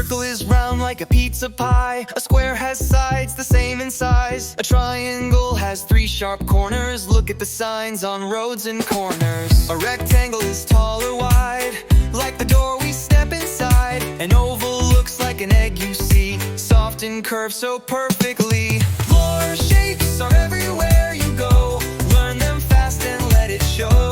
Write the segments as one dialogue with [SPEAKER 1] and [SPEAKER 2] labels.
[SPEAKER 1] circle is round like a pizza pie. A square has sides the same in size. A triangle has 3 sharp corners. Look at the signs on roads and corners. A rectangle is tall or wide, like the door we step inside. An oval looks like an egg you see, soft and curved so perfectly. Floor shapes are everywhere you go. Learn them fast and let it show.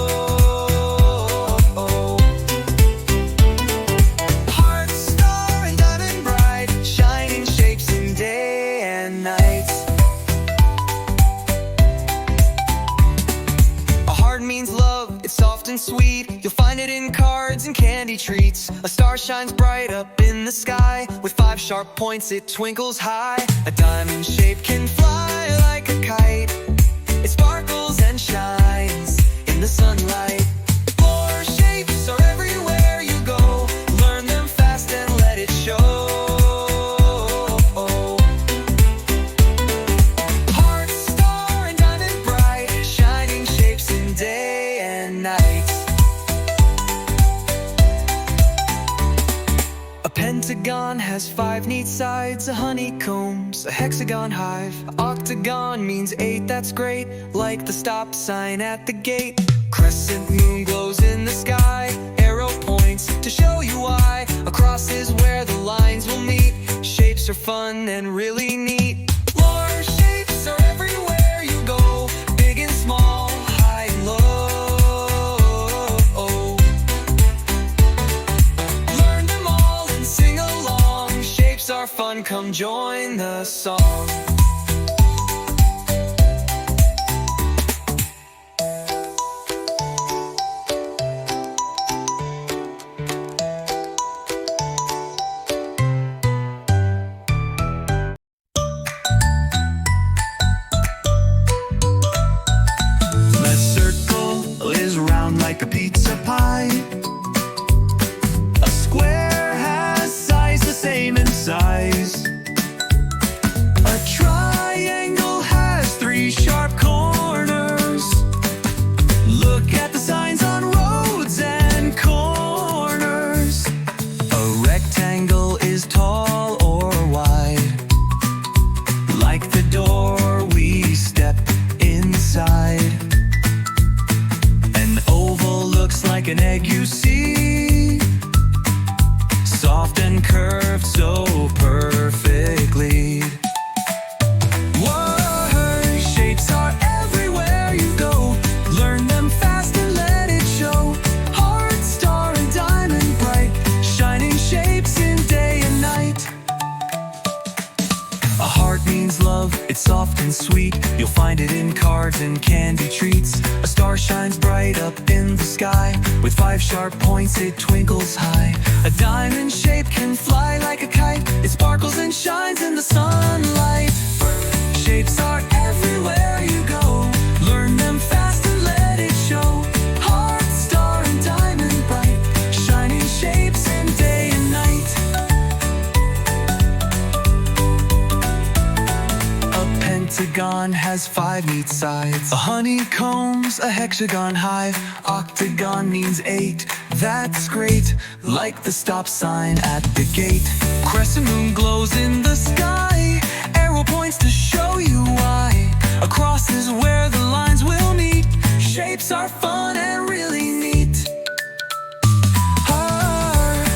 [SPEAKER 1] And sweet, you'll find it in cards and candy treats. A star shines bright up in the sky. With 5 sharp points it twinkles high. A diamond shape can fly like a kite. It sparkles and shines in the sunlight. Floor shapes are everywhere you go. Learn them fast and let it show. Heart, star, and diamond bright, shining shapes in day and night. A pentagon has 5 neat sides. A honeycomb's a hexagon hive. A octagon means 8, that's great, like the stop sign at the gate. Crescent moon glows in the sky. Arrow points to show you why. A cross is where the lines will meet. Shapes are fun and really neat. Floor shapes are everywhere you go. Big and small, high and low. Are fun, come join the song. The circle is round like a pizza pie. A square has sides the same in size. A triangle has 3 sharp corners. Look at the signs on roads and corners. A rectangle is tall or wide, like the door we step inside. An oval looks like an egg you see, soft and curved so perfectly. Whoa, shapes are everywhere you go. Learn them fast and let it show. Heart, star, and diamond bright, shining shapes in day and night. A heart means love, it's soft and sweet. You'll find it in cards and candy treats. A star shines bright up in the sky. With 5 sharp points it twinkles high. A diamond shape can fly like a kite. It sparkles and shines in the sunlight. Shapes are everywhere you go. Learn them fast and let it show. Heart, star, and diamond bright, shining shapes in day and night. A pentagon has 5 neat sides. A honeycomb's a hexagon hive. Octagon means 8, that's great, like the stop sign at the gate. Crescent moon glows in the sky. Arrow points to show you why. A cross is where the lines will meet. Shapes are fun and really neat.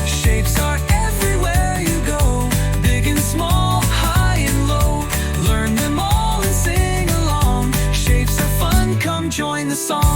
[SPEAKER 1] Shapes are everywhere you go. Big and small, high and low. Learn them all and sing along. Shapes are fun, come join the song.